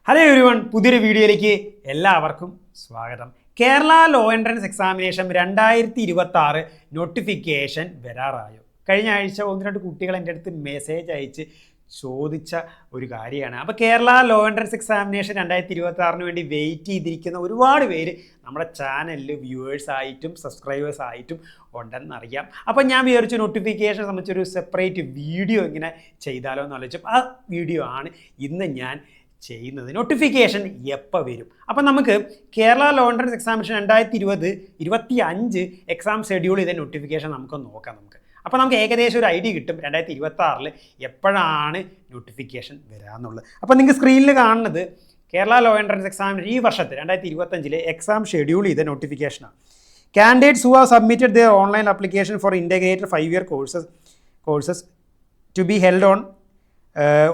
Hello everyone, പുതിയൊരു വീഡിയോയിലേക്ക് എല്ലാവർക്കും സ്വാഗതം. Kerala law entrance examination 2026 notification വരാറായോ? കഴിഞ്ഞ ആഴ്ച ഒന്ന് രണ്ട് കുട്ടികൾ എൻ്റെ അടുത്ത് മെസ്സേജ് അയച്ച് ചോദിച്ച ഒരു കാര്യമാണ്. അപ്പോൾ കേരള ലോ എൻട്രൻസ് എക്സാമിനേഷൻ 2026 വേണ്ടി വെയിറ്റ് ചെയ്തിരിക്കുന്ന ഒരുപാട് പേര് നമ്മുടെ ചാനലിൽ വ്യൂവേഴ്സ് ആയിട്ടും സബ്സ്ക്രൈബേഴ്സ് ആയിട്ടും ഉണ്ടെന്നറിയാം. അപ്പോൾ ഞാൻ വിചാരിച്ചു നോട്ടിഫിക്കേഷൻ സംബന്ധിച്ചൊരു സെപ്പറേറ്റ് വീഡിയോ ഇങ്ങനെ ചെയ്താലോ എന്ന് ആലോചിച്ചു. ആ വീഡിയോ ആണ് ഇന്ന് ഞാൻ ചെയ്യുന്നത്. നോട്ടിഫിക്കേഷൻ എപ്പോൾ വരും? അപ്പം നമുക്ക് Kerala law entrance examination 2025 exam schedule ചെയ്ത നോട്ടിഫിക്കേഷൻ നമുക്ക് നോക്കാം. അപ്പോൾ നമുക്ക് ഏകദേശം ഒരു ഐഡിയ കിട്ടും 2026 എപ്പോഴാണ് നോട്ടിഫിക്കേഷൻ വരാമെന്നുള്ളത്. അപ്പോൾ നിങ്ങൾക്ക് സ്ക്രീനിൽ കാണുന്നത് കേരള ലോ എൻട്രൻസ് എക്സാമിനേഷൻ ഈ വർഷത്തെ 2025 എക്സാം ഷെഡ്യൂൾ ചെയ്ത നോട്ടിഫിക്കേഷനാണ്. Candidates who have submitted their online application for integrated 5-year courses to be held on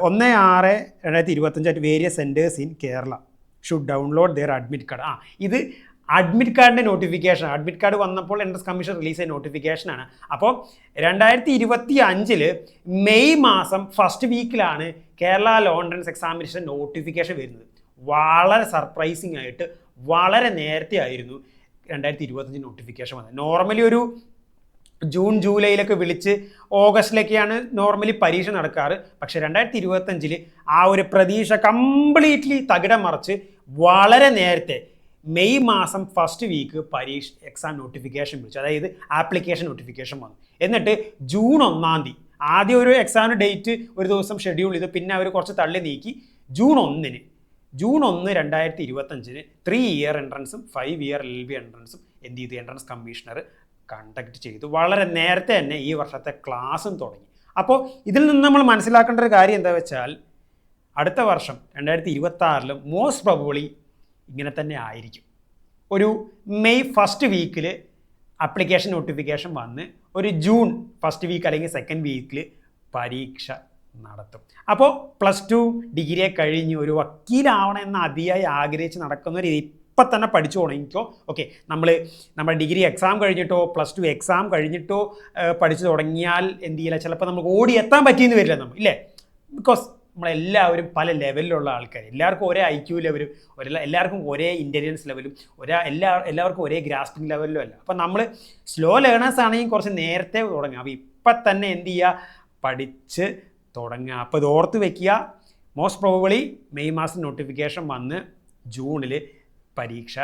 1/6/2025 at various centers in Kerala should download their admit card. ഇത് admit കാർഡിൻ്റെ notification. Admit card വന്നപ്പോൾ entrance commission release ചെയ്ത നോട്ടിഫിക്കേഷനാണ്. അപ്പോൾ 2025 May മാസം first വീക്കിലാണ് Kerala law entrance examination notification വരുന്നത്. വളരെ സർപ്രൈസിങ് ആയിട്ട് വളരെ നേരത്തെ ആയിരുന്നു 2025 നോട്ടിഫിക്കേഷൻ വന്നത്. നോർമലി ഒരു ജൂൺ ജൂലൈയിലൊക്കെ വിളിച്ച് ഓഗസ്റ്റിലൊക്കെയാണ് നോർമലി പരീക്ഷ നടക്കാറ്. പക്ഷേ 2025 ആ ഒരു പ്രതീക്ഷ കംപ്ലീറ്റ്ലി തകിടം മറിച്ച് വളരെ നേരത്തെ മെയ് മാസം ഫസ്റ്റ് വീക്ക് എക്സാം നോട്ടിഫിക്കേഷൻ വിളിച്ചു. അതായത് ആപ്ലിക്കേഷൻ നോട്ടിഫിക്കേഷൻ വന്നു. എന്നിട്ട് ജൂൺ 1 ആദ്യം ഒരു എക്സാമിന് ഡേറ്റ് ഒരു ദിവസം ഷെഡ്യൂൾ ചെയ്തു. പിന്നെ അവർ കുറച്ച് തള്ളി നീക്കി ജൂൺ 1 2025 3-year എൻട്രൻസും 5-year LLB എൻട്രൻസും എന്ത് ചെയ്തു? എൻട്രൻസ് കമ്മീഷണർ കണ്ടക്ട് ചെയ്തു. വളരെ നേരത്തെ തന്നെ ഈ വർഷത്തെ ക്ലാസ്സും തുടങ്ങി. അപ്പോൾ ഇതിൽ നിന്ന് നമ്മൾ മനസ്സിലാക്കേണ്ട ഒരു കാര്യം എന്താ വെച്ചാൽ അടുത്ത വർഷം 2026 മോസ്റ്റ് പ്രോബബിളി ഇങ്ങനെ തന്നെ ആയിരിക്കും. ഒരു മെയ് ഫസ്റ്റ് വീക്കിൽ ആപ്ലിക്കേഷൻ നോട്ടിഫിക്കേഷൻ വന്ന് ഒരു ജൂൺ ഫസ്റ്റ് വീക്ക് അല്ലെങ്കിൽ സെക്കൻഡ് വീക്കിൽ പരീക്ഷ നടത്തും. അപ്പോൾ +2 ഡിഗ്രിയെ കഴിഞ്ഞ് ഒരു വക്കീലാവണമെന്ന് അതിയായി ആഗ്രഹിച്ച് നടക്കുന്ന ഒരു ഇപ്പം തന്നെ പഠിച്ചു തുടങ്ങിക്കോ. ഓക്കെ, നമ്മുടെ ഡിഗ്രി എക്സാം കഴിഞ്ഞിട്ടോ +2 എക്സാം കഴിഞ്ഞിട്ടോ പഠിച്ചു തുടങ്ങിയാൽ എന്ത് ചെയ്യില്ല, ചിലപ്പോൾ നമുക്ക് ഓടി എത്താൻ പറ്റിയെന്ന് വരില്ല നമ്മൾ, ഇല്ലേ? ബിക്കോസ് നമ്മളെല്ലാവരും പല ലെവലിലുള്ള ആൾക്കാർ, എല്ലാവർക്കും ഒരേ IQ ലെവലും എല്ലാവർക്കും ഒരേ ഇൻ്റലിജൻസ് ലെവലും എല്ലാവർക്കും ഒരേ ഗ്രാസ്പിംഗ് ലെവലിലും അല്ല. അപ്പം നമ്മൾ സ്ലോ ലേണേഴ്സ് ആണെങ്കിൽ കുറച്ച് നേരത്തെ തുടങ്ങുക. അപ്പോൾ ഇപ്പം തന്നെ എന്ത് ചെയ്യുക? പഠിച്ച് തുടങ്ങുക. അപ്പോൾ ഇത് ഓർത്ത് വയ്ക്കുക. മോസ്റ്റ് പ്രോബബിളി മെയ് മാസം നോട്ടിഫിക്കേഷൻ വന്ന് ജൂണിൽ പരീക്ഷ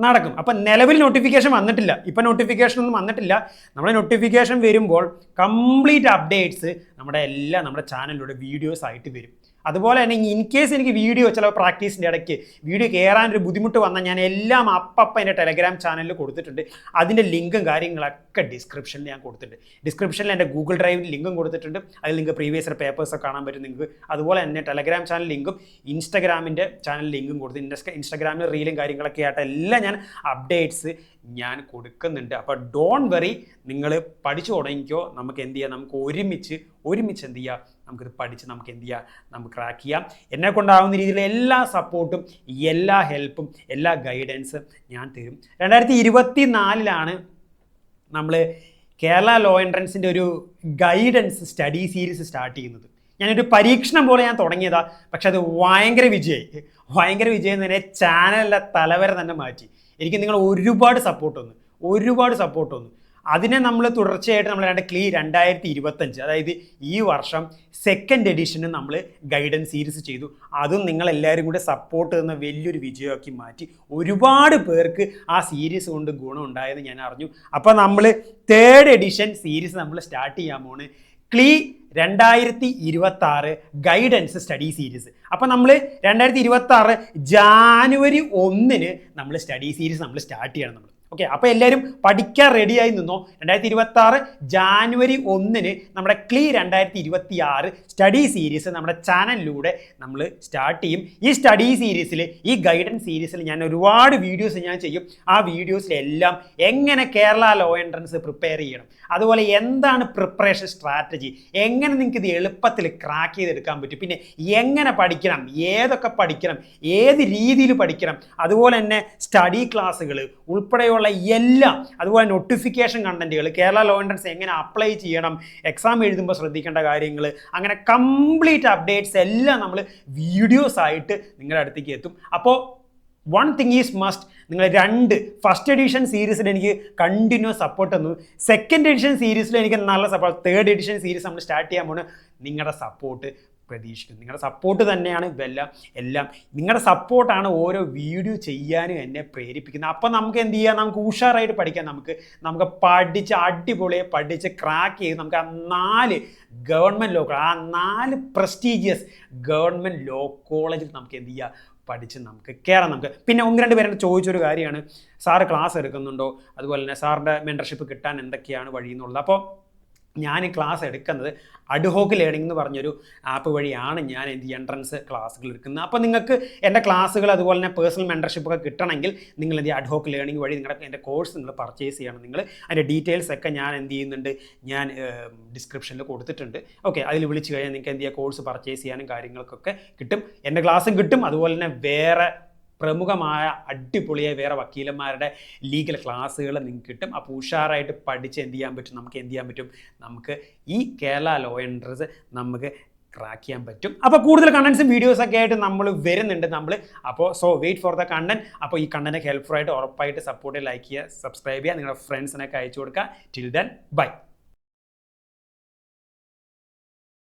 നടക്കും. അപ്പം നിലവിൽ നോട്ടിഫിക്കേഷൻ വന്നിട്ടില്ല. ഇപ്പം നോട്ടിഫിക്കേഷൻ ഒന്നും വന്നിട്ടില്ല. നമ്മുടെ നോട്ടിഫിക്കേഷൻ വരുമ്പോൾ കംപ്ലീറ്റ് അപ്ഡേറ്റ്സ് നമ്മുടെ ചാനലിലൂടെ വീഡിയോസ് ആയിട്ട് വരും. അതുപോലെ തന്നെ ഇൻ കേസ് എനിക്ക് വീഡിയോ ചില പ്രാക്ടീസിൻ്റെ ഇടയ്ക്ക് വീഡിയോ കയറാനൊരു ബുദ്ധിമുട്ട് വന്നാൽ ഞാൻ എല്ലാം അപ്പം എൻ്റെ ടെലഗ്രാം ചാനലിൽ കൊടുത്തിട്ടുണ്ട്. അതിൻ്റെ ലിങ്കും കാര്യങ്ങളൊക്കെ ഡിസ്ക്രിപ്ഷനിൽ ഞാൻ കൊടുത്തിട്ടുണ്ട്. ഡിസ്ക്രിപ്ഷനിൽ എൻ്റെ ഗൂഗിൾ ഡ്രൈവിൽ ലിങ്കും കൊടുത്തിട്ടുണ്ട്. അതിൽ നിങ്ങൾക്ക് പ്രീവിയസ് ഇയർ പേപ്പേഴ്സൊക്കെ കാണാൻ പറ്റും നിങ്ങൾക്ക്. അതുപോലെ തന്നെ ടെലഗ്രാം ചാനൽ ലിങ്കും ഇൻസ്റ്റാഗ്രാമിൻ്റെ ചാനൽ ലിങ്കും കൊടുത്ത് ഇൻസ്റ്റാഗ്രാമിൽ റീലും കാര്യങ്ങളൊക്കെ ആയിട്ട് എല്ലാം ഞാൻ അപ്ഡേറ്റ്സ് ഞാൻ കൊടുക്കുന്നുണ്ട്. അപ്പോൾ ഡോൺ വെറി, നിങ്ങൾ പഠിച്ചു തുടങ്ങിക്കോ. നമുക്ക് എന്ത് ചെയ്യാം? നമുക്ക് ഒരുമിച്ച് എന്ത് ചെയ്യാം? നമുക്കിത് പഠിച്ച് നമുക്ക് എന്ത് ചെയ്യാം? നമുക്ക് ക്രാക്ക് ചെയ്യാം. എന്നെ കൊണ്ടാവുന്ന രീതിയിലുള്ള എല്ലാ സപ്പോർട്ടും എല്ലാ ഹെൽപ്പും എല്ലാ ഗൈഡൻസും ഞാൻ തരും. 2024 നമ്മൾ കേരള ലോ എൻട്രൻസിൻ്റെ ഒരു ഗൈഡൻസ് സ്റ്റഡി സീരീസ് സ്റ്റാർട്ട് ചെയ്യുന്നത്. ഞാനൊരു പരീക്ഷണം പോലെ ഞാൻ തുടങ്ങിയതാണ്. പക്ഷെ അത് ഭയങ്കര വിജയം തന്നെ ചാനലിലെ തലവരെ തന്നെ മാറ്റി. എനിക്ക് നിങ്ങൾ ഒരുപാട് സപ്പോർട്ട് വന്നു. അതിനെ നമ്മൾ തുടർച്ചയായിട്ട് നമ്മൾ 2025 അതായത് ഈ വർഷം സെക്കൻഡ് എഡിഷന് നമ്മൾ ഗൈഡൻസ് സീരീസ് ചെയ്തു. അതും നിങ്ങളെല്ലാവരും കൂടെ സപ്പോർട്ട് തന്ന വലിയൊരു വിജയമാക്കി മാറ്റി. ഒരുപാട് പേർക്ക് ആ സീരീസ് കൊണ്ട് ഗുണം ഉണ്ടായെന്ന് ഞാൻ അറിഞ്ഞു. അപ്പോൾ നമ്മൾ 3rd എഡിഷൻ സീരീസ് നമ്മൾ സ്റ്റാർട്ട് ചെയ്യാൻ പോണ്. 2026 ഗൈഡൻസ് സ്റ്റഡി സീരീസ്. അപ്പോൾ നമ്മൾ 2026 ജാനുവരി 1 നമ്മൾ സ്റ്റഡി സീരീസ് സ്റ്റാർട്ട് ചെയ്യണം. ഓക്കെ, അപ്പോൾ എല്ലാവരും പഠിക്കാൻ റെഡിയായി നിന്നോ. 2026 ജാനുവരി 1 നമ്മുടെ 2026 സ്റ്റഡി സീരീസ് നമ്മുടെ ചാനലിലൂടെ നമ്മൾ സ്റ്റാർട്ട് ചെയ്യും. ഈ സ്റ്റഡി സീരീസിൽ, ഈ ഗൈഡൻസ് സീരീസിൽ ഞാൻ ഒരുപാട് വീഡിയോസ് ഞാൻ ചെയ്യും. ആ വീഡിയോസിലെല്ലാം എങ്ങനെ കേരള ലോ എൻട്രൻസ് പ്രിപ്പയർ ചെയ്യണം, അതുപോലെ എന്താണ് പ്രിപ്പറേഷൻ സ്ട്രാറ്റജി, എങ്ങനെ നിങ്ങൾക്ക് ഇത് എളുപ്പത്തിൽ ക്രാക്ക് ചെയ്തെടുക്കാൻ പറ്റും, പിന്നെ എങ്ങനെ പഠിക്കണം, ഏതൊക്കെ പഠിക്കണം, ഏത് രീതിയിൽ പഠിക്കണം, അതുപോലെ തന്നെ സ്റ്റഡി ക്ലാസ്സുകൾ ഉൾപ്പെടെയുള്ള ആയിട്ടുള്ള എല്ലാം, അതുപോലെ നോട്ടിഫിക്കേഷൻ കണ്ടന്റുകൾ, കേരള ലോ എൻട്രൻസ് എങ്ങനെ അപ്ലൈ ചെയ്യണം, എക്സാം എഴുതുമ്പോൾ ശ്രദ്ധിക്കേണ്ട കാര്യങ്ങൾ, അങ്ങനെ കംപ്ലീറ്റ് അപ്ഡേറ്റ്സ് എല്ലാം നമ്മൾ വീഡിയോസ് ആയിട്ട് നിങ്ങളുടെ അടുത്തേക്ക് എത്തും. അപ്പോൾ വൺ തിങ് ഈസ് മസ്റ്റ്, നിങ്ങൾ 2 ഫസ്റ്റ് എഡിഷൻ സീരീസിൽ എനിക്ക് കണ്ടിന്യൂസ് സപ്പോർട്ട് തന്നു, സെക്കൻഡ് എഡിഷൻ സീരീസിൽ എനിക്ക് നല്ല സപ്പോർട്ട്, തേർഡ് എഡിഷൻ സീരീസ് നമ്മൾ സ്റ്റാർട്ട് ചെയ്യാൻ പോകുന്നത് നിങ്ങളുടെ സപ്പോർട്ട് പ്രതീക്ഷിക്കുന്നു. നിങ്ങളുടെ സപ്പോർട്ട് തന്നെയാണ് എല്ലാം നിങ്ങളുടെ സപ്പോർട്ടാണ് ഓരോ വീഡിയോ ചെയ്യാനും എന്നെ പ്രേരിപ്പിക്കുന്നത്. അപ്പോൾ നമുക്ക് എന്ത് ചെയ്യാം, നമുക്ക് ഉഷാറായിട്ട് പഠിക്കാം, നമുക്ക് പഠിച്ച് അടിപൊളിയെ പഠിച്ച് ക്രാക്ക് ചെയ്ത് നമുക്ക് ആ 4 ഗവൺമെൻറ് ലോ, ആ 4 പ്രസ്റ്റീജിയസ് ഗവൺമെൻറ് ലോ കോളേജിൽ നമുക്ക് എന്ത് ചെയ്യുക, പഠിച്ച് നമുക്ക് കയറാം. നമുക്ക് പിന്നെ 1-2 പേരുടെ ചോദിച്ചൊരു കാര്യമാണ്, സാറ് ക്ലാസ് എടുക്കുന്നുണ്ടോ, അതുപോലെ തന്നെ സാറിൻ്റെ മെൻറ്റർഷിപ്പ് കിട്ടാൻ എന്തൊക്കെയാണ് വഴി എന്നുള്ളത്. അപ്പോൾ ഞാൻ ഈ ക്ലാസ് എടുക്കുന്നത് അഡ്ഹോക്ക് ലേണിംഗ് എന്ന് പറഞ്ഞൊരു ആപ്പ് വഴിയാണ് ഞാൻ ഈ എൻട്രൻസ് ക്ലാസ്സുകൾ എടുക്കുന്നത്. അപ്പോൾ നിങ്ങൾക്ക് എൻ്റെ ക്ലാസ്സുകൾ അതുപോലെ തന്നെ പേഴ്സണൽ മെൻറ്റർഷിപ്പൊക്കെ കിട്ടണമെങ്കിൽ നിങ്ങൾ എന്ത് അഡ്ഹോക്ക് ലേണിംഗ് വഴി എൻ്റെ കോഴ്സ് നിങ്ങൾ പർച്ചേസ് ചെയ്യണം. നിങ്ങൾ അതിൻ്റെ ഡീറ്റെയിൽസ് ഒക്കെ ഞാൻ എന്ത് ചെയ്യുന്നുണ്ട്, ഞാൻ ഡിസ്ക്രിപ്ഷനിൽ കൊടുത്തിട്ടുണ്ട്. ഓക്കെ, അതിൽ വിളിച്ച് കഴിഞ്ഞാൽ നിങ്ങൾക്ക് എന്ത് ചെയ്യുക, കോഴ്സ് പർച്ചേസ് ചെയ്യാനും കാര്യങ്ങൾക്കൊക്കെ കിട്ടും, എൻ്റെ ക്ലാസ്സും കിട്ടും. അതുപോലെ തന്നെ വേറെ പ്രമുഖമായ അടിപൊളിയായ വേറെ വക്കീലന്മാരുടെ ലീഗൽ ക്ലാസ്സുകൾ നിങ്ങൾക്ക് കിട്ടും. അപ്പോൾ ഉഷാറായിട്ട് പഠിച്ച് എന്ത് ചെയ്യാൻ പറ്റും, നമുക്ക് ഈ കേരള ലോ എൻട്രൻസ് നമുക്ക് ക്രാക്ക് ചെയ്യാൻ പറ്റും. അപ്പോൾ കൂടുതൽ കണ്ടൻസും വീഡിയോസൊക്കെ ആയിട്ട് നമ്മൾ വരുന്നുണ്ട്. അപ്പോൾ വെയിറ്റ് ഫോർ ദ കണ്ടന്റ്. അപ്പോൾ ഈ കണ്ടന്റ് ഹെൽപ്ഫുൾ ആയിട്ട് ഉറപ്പായിട്ട് സപ്പോർട്ട്, ലൈക്ക് ചെയ്യുക, സബ്സ്ക്രൈബ് ചെയ്യുക, നിങ്ങളുടെ ഫ്രണ്ട്സിനൊക്കെ അയച്ചു കൊടുക്കുക. Till then bye.